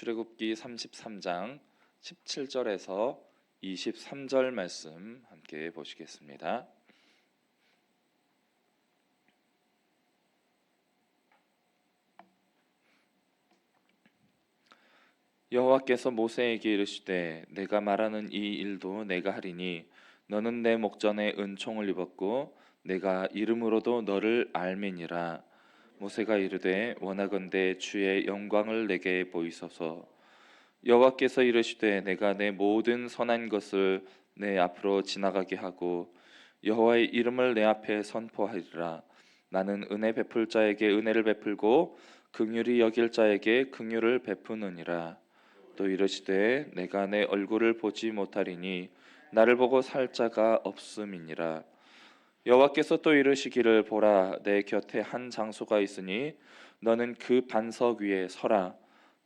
출애굽기 33장 17절에서 23절 말씀 함께 보시겠습니다. 여호와께서 모세에게 이르시되 내가 말하는 이 일도 내가 하리니 너는 내 목전에 은총을 입었고 내가 이름으로도 너를 알미니라. 모세가 이르되 원하건대 주의 영광을 내게 보이소서. 여호와께서 이르시되 내가 내 모든 선한 것을 내 앞으로 지나가게 하고 여호와의 이름을 내 앞에 선포하리라. 나는 은혜 베풀 자에게 은혜를 베풀고 긍휼히 여길 자에게 긍휼을 베푸느니라. 또 이르시되 내가 내 얼굴을 보지 못하리니 나를 보고 살 자가 없음이니라. 여호와께서 또 이르시기를 보라 내 곁에 한 장소가 있으니 너는 그 반석 위에 서라.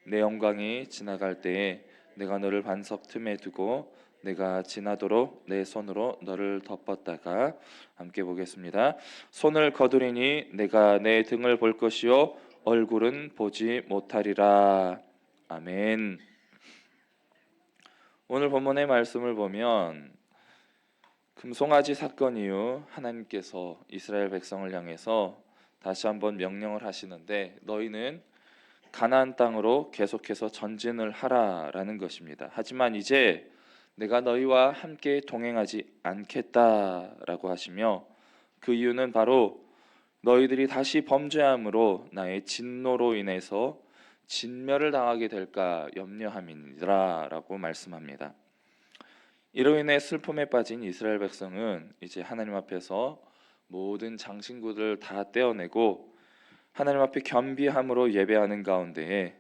내 영광이 지나갈 때에 내가 너를 반석 틈에 두고 내가 지나도록 내 손으로 너를 덮었다가 함께 보겠습니다. 손을 거두리니 내가 내 등을 볼 것이요 얼굴은 보지 못하리라. 아멘. 오늘 본문의 말씀을 보면 금송아지 사건 이후 하나님께서 이스라엘 백성을 향해서 다시 한번 명령을 하시는데 너희는 가나안 땅으로 계속해서 전진을 하라라는 것입니다. 하지만 이제 내가 너희와 함께 동행하지 않겠다라고 하시며 그 이유는 바로 너희들이 다시 범죄함으로 나의 진노로 인해서 진멸을 당하게 될까 염려함이니라 라고 말씀합니다. 이로 인해 슬픔에 빠진 이스라엘 백성은 이제 하나님 앞에서 모든 장신구들을 다 떼어내고 하나님 앞에 겸비함으로 예배하는 가운데에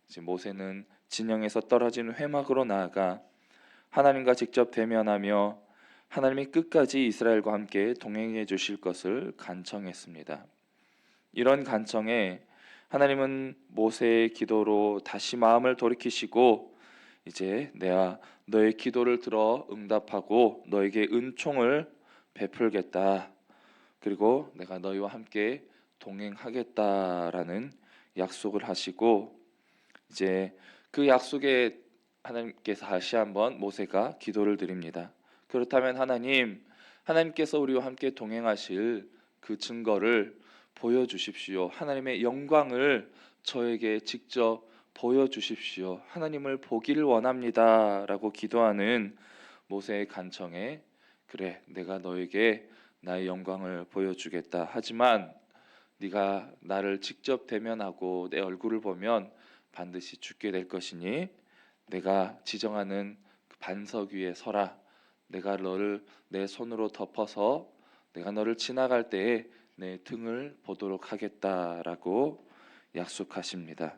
이제 모세는 진영에서 떨어진 회막으로 나아가 하나님과 직접 대면하며 하나님이 끝까지 이스라엘과 함께 동행해 주실 것을 간청했습니다. 이런 간청에 하나님은 모세의 기도로 다시 마음을 돌이키시고 이제 내가 너의 기도를 들어 응답하고 너에게 은총을 베풀겠다. 그리고 내가 너희와 함께 동행하겠다라는 약속을 하시고 이제 그 약속에 하나님께서 다시 한번 모세가 기도를 드립니다. 그렇다면 하나님께서 우리와 함께 동행하실 그 증거를 보여주십시오. 하나님의 영광을 저에게 직접 보여주십시오. 하나님을 보기를 원합니다 라고 기도하는 모세의 간청에 그래 내가 너에게 나의 영광을 보여주겠다. 하지만 네가 나를 직접 대면하고 내 얼굴을 보면 반드시 죽게 될 것이니 내가 지정하는 그 반석 위에 서라. 내가 너를 내 손으로 덮어서 내가 너를 지나갈 때에 내 등을 보도록 하겠다라고 약속하십니다.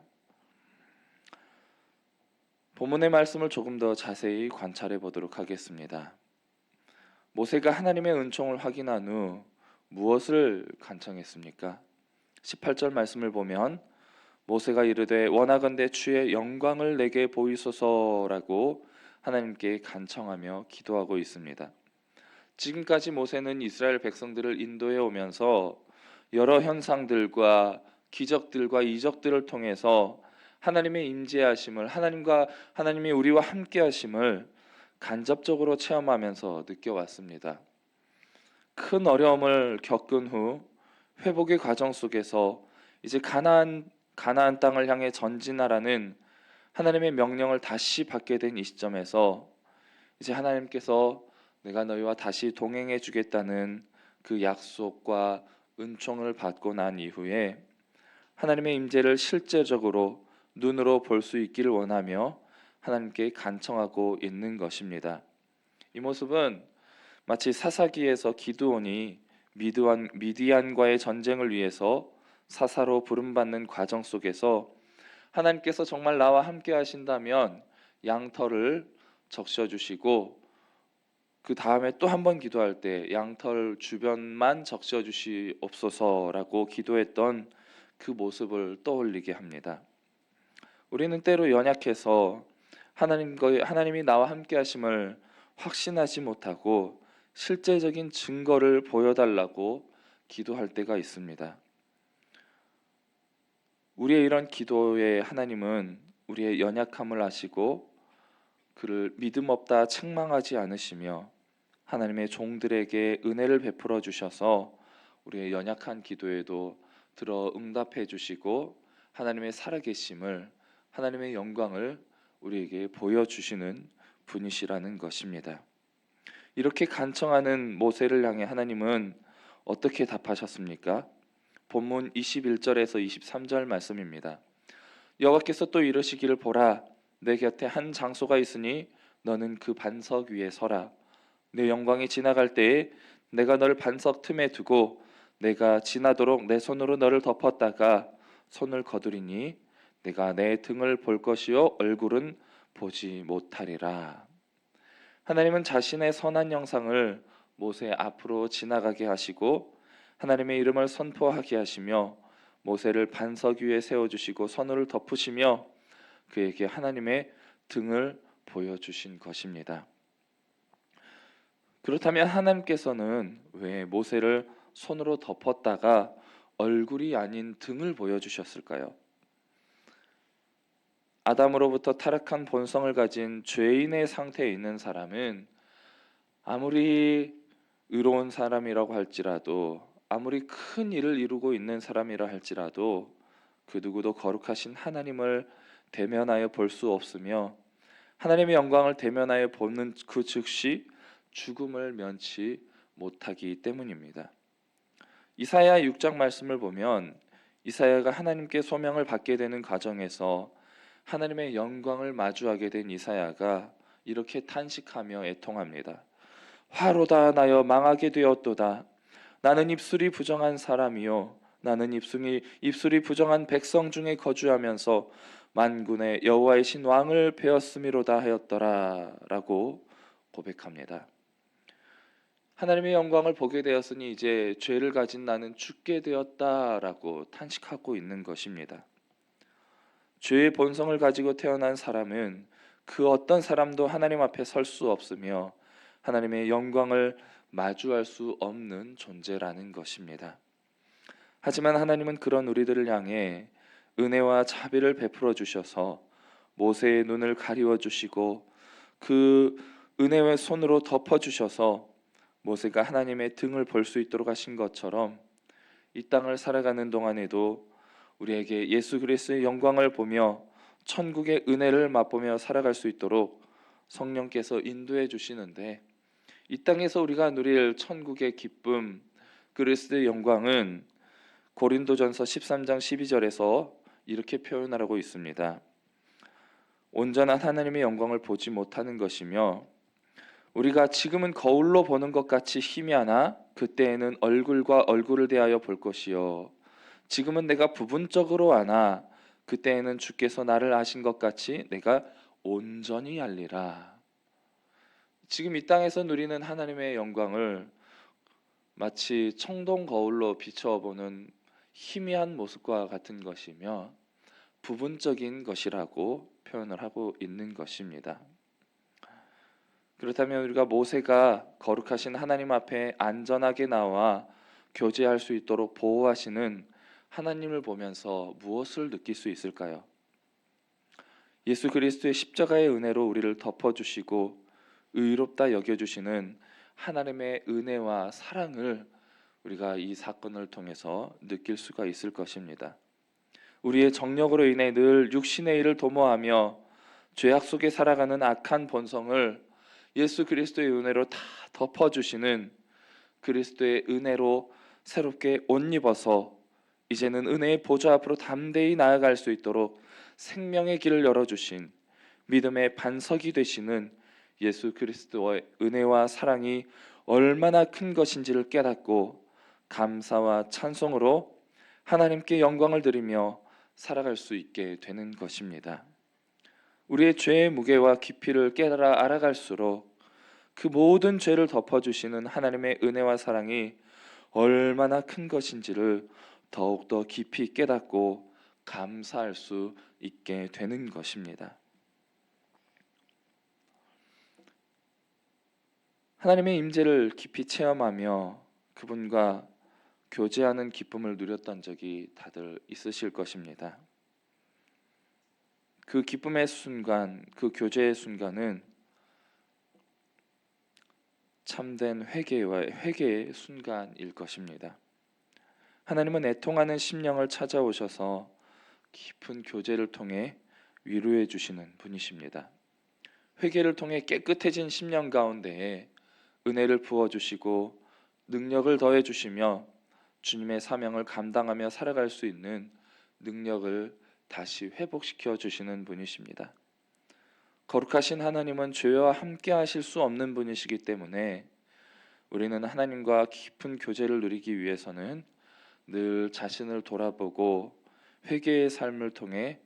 본문의 말씀을 조금 더 자세히 관찰해 보도록 하겠습니다. 모세가 하나님의 은총을 확인한 후 무엇을 간청했습니까? 18절 말씀을 보면 모세가 이르되 원하건대 주의 영광을 내게 보이소서라고 하나님께 간청하며 기도하고 있습니다. 지금까지 모세는 이스라엘 백성들을 인도해 오면서 여러 현상들과 기적들과 이적들을 통해서 하나님의 임재하심을 하나님이 우리와 함께 하심을 간접적으로 체험하면서 느껴왔습니다. 큰 어려움을 겪은 후 회복의 과정 속에서 이제 가나안 땅을 향해 전진하라는 하나님의 명령을 다시 받게 된 이 시점에서 이제 하나님께서 내가 너희와 다시 동행해 주겠다는 그 약속과 은총을 받고 난 이후에 하나님의 임재를 실제적으로 눈으로 볼 수 있기를 원하며 하나님께 간청하고 있는 것입니다. 이 모습은 마치 사사기에서 기드온이 미디안과의 전쟁을 위해서 사사로 부름받는 과정 속에서 하나님께서 정말 나와 함께 하신다면 양털을 적셔주시고 그 다음에 또 한 번 기도할 때 양털 주변만 적셔주시옵소서라고 기도했던 그 모습을 떠올리게 합니다. 우리는 때로 연약해서 하나님이 나와 함께 하심을 확신하지 못하고 실제적인 증거를 보여달라고 기도할 때가 있습니다. 우리의 이런 기도에 하나님은 우리의 연약함을 아시고 그를 믿음 없다 책망하지 않으시며 하나님의 종들에게 은혜를 베풀어 주셔서 우리의 연약한 기도에도 들어 응답해 주시고 하나님의 살아계심을, 하나님의 영광을 우리에게 보여주시는 분이시라는 것입니다. 이렇게 간청하는 모세를 향해 하나님은 어떻게 답하셨습니까? 본문 21절에서 23절 말씀입니다. 여호와께서 또 이르시기를 보라, 내 곁에 한 장소가 있으니 너는 그 반석 위에 서라. 내 영광이 지나갈 때에 내가 너를 반석 틈에 두고 내가 지나도록 내 손으로 너를 덮었다가 손을 거두리니 내가 내 등을 볼 것이요 얼굴은 보지 못하리라. 하나님은 자신의 선한 영상을 모세 앞으로 지나가게 하시고 하나님의 이름을 선포하게 하시며 모세를 반석 위에 세워주시고 손을 덮으시며 그에게 하나님의 등을 보여주신 것입니다. 그렇다면 하나님께서는 왜 모세를 손으로 덮었다가 얼굴이 아닌 등을 보여주셨을까요? 아담으로부터 타락한 본성을 가진 죄인의 상태에 있는 사람은 아무리 의로운 사람이라고 할지라도, 아무리 큰 일을 이루고 있는 사람이라 할지라도 그 누구도 거룩하신 하나님을 대면하여 볼 수 없으며 하나님의 영광을 대면하여 보는 그 즉시 죽음을 면치 못하기 때문입니다. 이사야 6장 말씀을 보면 이사야가 하나님께 소명을 받게 되는 과정에서 하나님의 영광을 마주하게 된 이사야가 이렇게 탄식하며 애통합니다. 화로다 나여 망하게 되었도다. 나는 입술이 부정한 사람이요 나는 입술이 부정한 백성 중에 거주하면서 만군의 여호와의 신 왕을 배웠음이로다 하였더라 라고 고백합니다. 하나님의 영광을 보게 되었으니 이제 죄를 가진 나는 죽게 되었다라고 탄식하고 있는 것입니다. 죄의 본성을 가지고 태어난 사람은 그 어떤 사람도 하나님 앞에 설 수 없으며 하나님의 영광을 마주할 수 없는 존재라는 것입니다. 하지만 하나님은 그런 우리들을 향해 은혜와 자비를 베풀어 주셔서 모세의 눈을 가리워 주시고 그 은혜의 손으로 덮어 주셔서 모세가 하나님의 등을 볼 수 있도록 하신 것처럼 이 땅을 살아가는 동안에도 우리에게 예수 그리스도의 영광을 보며 천국의 은혜를 맛보며 살아갈 수 있도록 성령께서 인도해 주시는데, 이 땅에서 우리가 누릴 천국의 기쁨, 그리스도의 영광은 고린도전서 13장 12절에서 이렇게 표현하고 있습니다. 온전한 하나님의 영광을 보지 못하는 것이며 우리가 지금은 거울로 보는 것 같이 희미하나 그때에는 얼굴과 얼굴을 대하여 볼 것이요 지금은 내가 부분적으로 아나 그때에는 주께서 나를 아신 것 같이 내가 온전히 알리라. 지금 이 땅에서 누리는 하나님의 영광을 마치 청동 거울로 비춰보는 희미한 모습과 같은 것이며 부분적인 것이라고 표현을 하고 있는 것입니다. 그렇다면 우리가 모세가 거룩하신 하나님 앞에 안전하게 나와 교제할 수 있도록 보호하시는 하나님을 보면서 무엇을 느낄 수 있을까요? 예수 그리스도의 십자가의 은혜로 우리를 덮어주시고 의롭다 여겨주시는 하나님의 은혜와 사랑을 우리가 이 사건을 통해서 느낄 수가 있을 것입니다. 우리의 정력으로 인해 늘 육신의 일을 도모하며 죄악 속에 살아가는 악한 본성을 예수 그리스도의 은혜로 다 덮어주시는 그리스도의 은혜로 새롭게 옷 입어서 이제는 은혜의 보좌 앞으로 담대히 나아갈 수 있도록 생명의 길을 열어주신 믿음의 반석이 되시는 예수 그리스도의 은혜와 사랑이 얼마나 큰 것인지를 깨닫고 감사와 찬송으로 하나님께 영광을 드리며 살아갈 수 있게 되는 것입니다. 우리의 죄의 무게와 깊이를 깨달아 알아갈수록 그 모든 죄를 덮어주시는 하나님의 은혜와 사랑이 얼마나 큰 것인지를 더욱더 깊이 깨닫고 감사할 수 있게 되는 것입니다. 하나님의 임재를 깊이 체험하며 그분과 교제하는 기쁨을 누렸던 적이 다들 있으실 것입니다. 그 기쁨의 순간, 그 교제의 순간은 참된 회개의 순간일 것입니다. 하나님은 애통하는 심령을 찾아오셔서 깊은 교제를 통해 위로해 주시는 분이십니다. 회개를 통해 깨끗해진 심령 가운데에 은혜를 부어 주시고 능력을 더해 주시며 주님의 사명을 감당하며 살아갈 수 있는 능력을 다시 회복시켜 주시는 분이십니다. 거룩하신 하나님은 죄와 함께 하실 수 없는 분이시기 때문에 우리는 하나님과 깊은 교제를 누리기 위해서는 늘 자신을 돌아보고 회개의 삶을 통해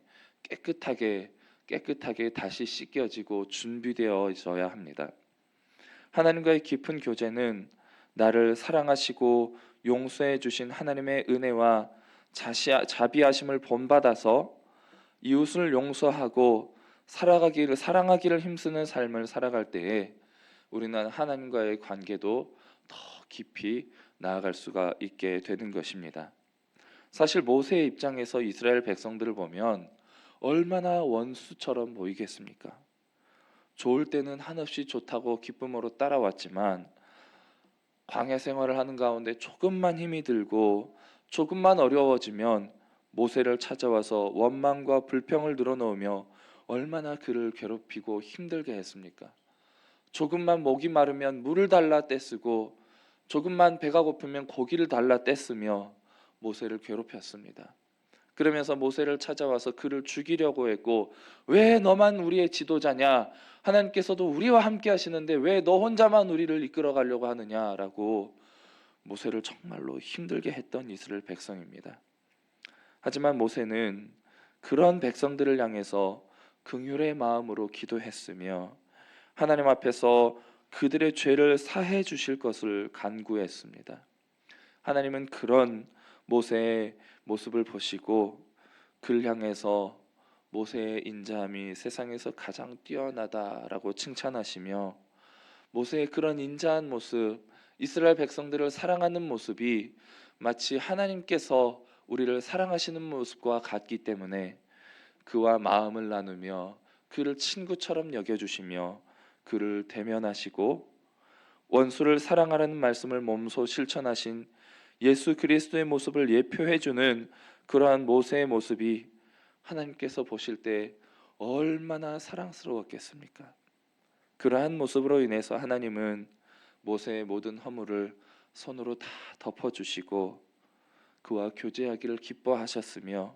깨끗하게 다시 씻겨지고 준비되어져야 합니다. 하나님과의 깊은 교제는 나를 사랑하시고 용서해 주신 하나님의 은혜와 자비하심을 본받아서 이웃을 용서하고 사랑하기를 힘쓰는 삶을 살아갈 때에 우리는 하나님과의 관계도 더 깊이 나아갈 수가 있게 되는 것입니다. 사실 모세의 입장에서 이스라엘 백성들을 보면 얼마나 원수처럼 보이겠습니까? 좋을 때는 한없이 좋다고 기쁨으로 따라왔지만 광야 생활을 하는 가운데 조금만 힘이 들고 조금만 어려워지면 모세를 찾아와서 원망과 불평을 늘어놓으며 얼마나 그를 괴롭히고 힘들게 했습니까? 조금만 목이 마르면 물을 달라 떼쓰고 조금만 배가 고프면 고기를 달라 떼쓰며 모세를 괴롭혔습니다. 그러면서 모세를 찾아와서 그를 죽이려고 했고, 왜 너만 우리의 지도자냐? 하나님께서도 우리와 함께 하시는데 왜 너 혼자만 우리를 이끌어 가려고 하느냐라고 모세를 정말로 힘들게 했던 이스라엘 백성입니다. 하지만 모세는 그런 백성들을 향해서 긍휼의 마음으로 기도했으며 하나님 앞에서 그들의 죄를 사해 주실 것을 간구했습니다. 하나님은 그런 모세의 모습을 보시고 그를 향해서 모세의 인자함이 세상에서 가장 뛰어나다라고 칭찬하시며 모세의 그런 인자한 모습, 이스라엘 백성들을 사랑하는 모습이 마치 하나님께서 우리를 사랑하시는 모습과 같기 때문에 그와 마음을 나누며 그를 친구처럼 여겨주시며 그를 대면하시고 원수를 사랑하라는 말씀을 몸소 실천하신 예수 그리스도의 모습을 예표해주는 그러한 모세의 모습이 하나님께서 보실 때 얼마나 사랑스러웠겠습니까? 그러한 모습으로 인해서 하나님은 모세의 모든 허물을 손으로 다 덮어주시고 그와 교제하기를 기뻐하셨으며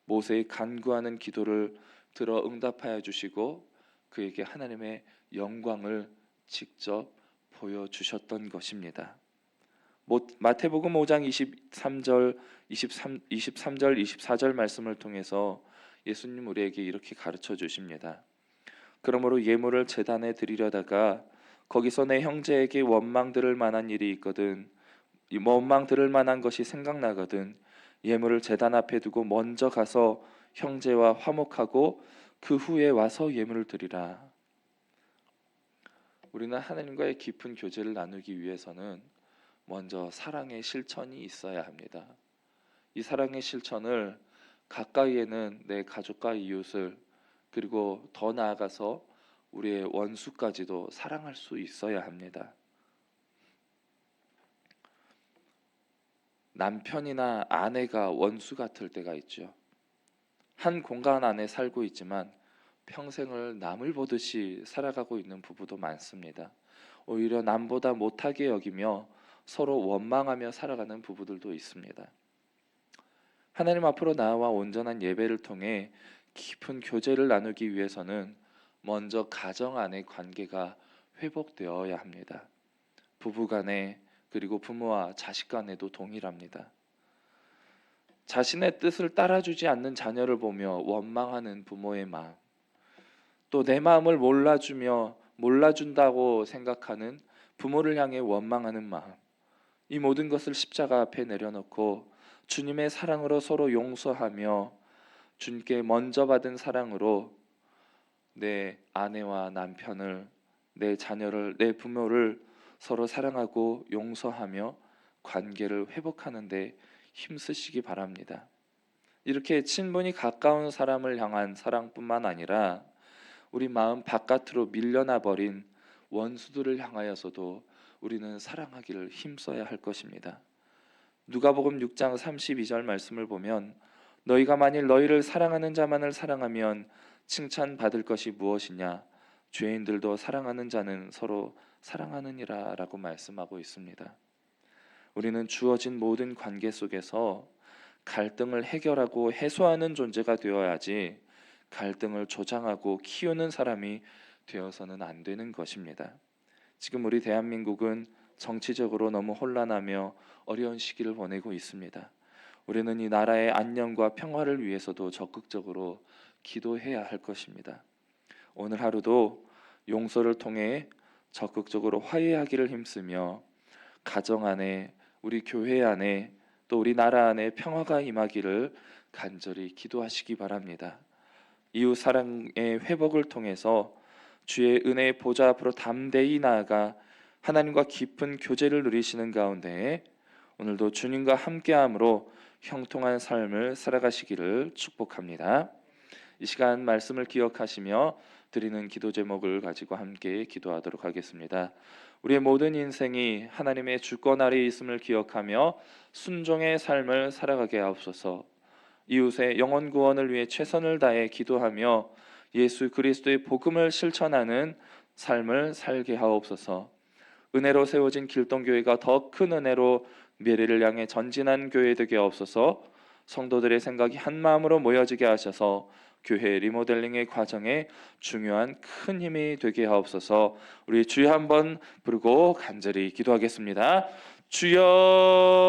모세의 간구하는 기도를 들어 응답하여 주시고 그에게 하나님의 영광을 직접 보여주셨던 것입니다. 마태복음 5장 23절, 24절 말씀을 통해서 예수님 우리에게 이렇게 가르쳐 주십니다. 그러므로 예물을 제단에 드리려다가 거기서 내 형제에게 원망 들을 만한 일이 있거든 원망 들을 만한 것이 생각나거든 예물을 제단 앞에 두고 먼저 가서 형제와 화목하고 그 후에 와서 예물을 드리라. 우리는 하나님과의 깊은 교제를 나누기 위해서는 먼저 사랑의 실천이 있어야 합니다. 이 사랑의 실천을 가까이에는 내 가족과 이웃을 그리고 더 나아가서 우리의 원수까지도 사랑할 수 있어야 합니다. 남편이나 아내가 원수 같을 때가 있죠. 한 공간 안에 살고 있지만 평생을 남을 보듯이 살아가고 있는 부부도 많습니다. 오히려 남보다 못하게 여기며 서로 원망하며 살아가는 부부들도 있습니다. 하나님 앞으로 나아와 온전한 예배를 통해 깊은 교제를 나누기 위해서는 먼저 가정 안의 관계가 회복되어야 합니다. 부부 간에 그리고 부모와 자식 간에도 동일합니다. 자신의 뜻을 따라주지 않는 자녀를 보며 원망하는 부모의 마음, 또 내 마음을 몰라준다고 생각하는 부모를 향해 원망하는 마음, 이 모든 것을 십자가 앞에 내려놓고 주님의 사랑으로 서로 용서하며 주님께 먼저 받은 사랑으로 내 아내와 남편을, 내 자녀를, 내 부모를 서로 사랑하고 용서하며 관계를 회복하는 데 힘쓰시기 바랍니다. 이렇게 친분이 가까운 사람을 향한 사랑뿐만 아니라 우리 마음 바깥으로 밀려나 버린 원수들을 향하여서도 우리는 사랑하기를 힘써야 할 것입니다. 누가복음 6장 32절 말씀을 보면 너희가 만일 너희를 사랑하는 자만을 사랑하면 칭찬받을 것이 무엇이냐 죄인들도 사랑하는 자는 서로 사랑하느니라 라고 말씀하고 있습니다. 우리는 주어진 모든 관계 속에서 갈등을 해결하고 해소하는 존재가 되어야지 갈등을 조장하고 키우는 사람이 되어서는 안 되는 것입니다. 지금 우리 대한민국은 정치적으로 너무 혼란하며 어려운 시기를 보내고 있습니다. 우리는 이 나라의 안녕과 평화를 위해서도 적극적으로 기도해야 할 것입니다. 오늘 하루도 용서를 통해 적극적으로 화해하기를 힘쓰며 가정 안에 우리 교회 안에 또 우리 나라 안에 평화가 임하기를 간절히 기도하시기 바랍니다. 이웃 사랑의 회복을 통해서 주의 은혜의 보좌 앞으로 담대히 나아가 하나님과 깊은 교제를 누리시는 가운데 오늘도 주님과 함께함으로 형통한 삶을 살아가시기를 축복합니다. 이 시간 말씀을 기억하시며 드리는 기도 제목을 가지고 함께 기도하도록 하겠습니다. 우리의 모든 인생이 하나님의 주권 아래에 있음을 기억하며 순종의 삶을 살아가게 하옵소서. 이웃의 영혼 구원을 위해 최선을 다해 기도하며 예수 그리스도의 복음을 실천하는 삶을 살게 하옵소서. 은혜로 세워진 길동교회가 더 큰 은혜로 미래를 향해 전진한 교회 되게 하옵소서. 성도들의 생각이 한 마음으로 모여지게 하셔서 교회 리모델링의 과정에 중요한 큰 힘이 되게 하옵소서. 우리 주여 한번 부르고 간절히 기도하겠습니다. 주여.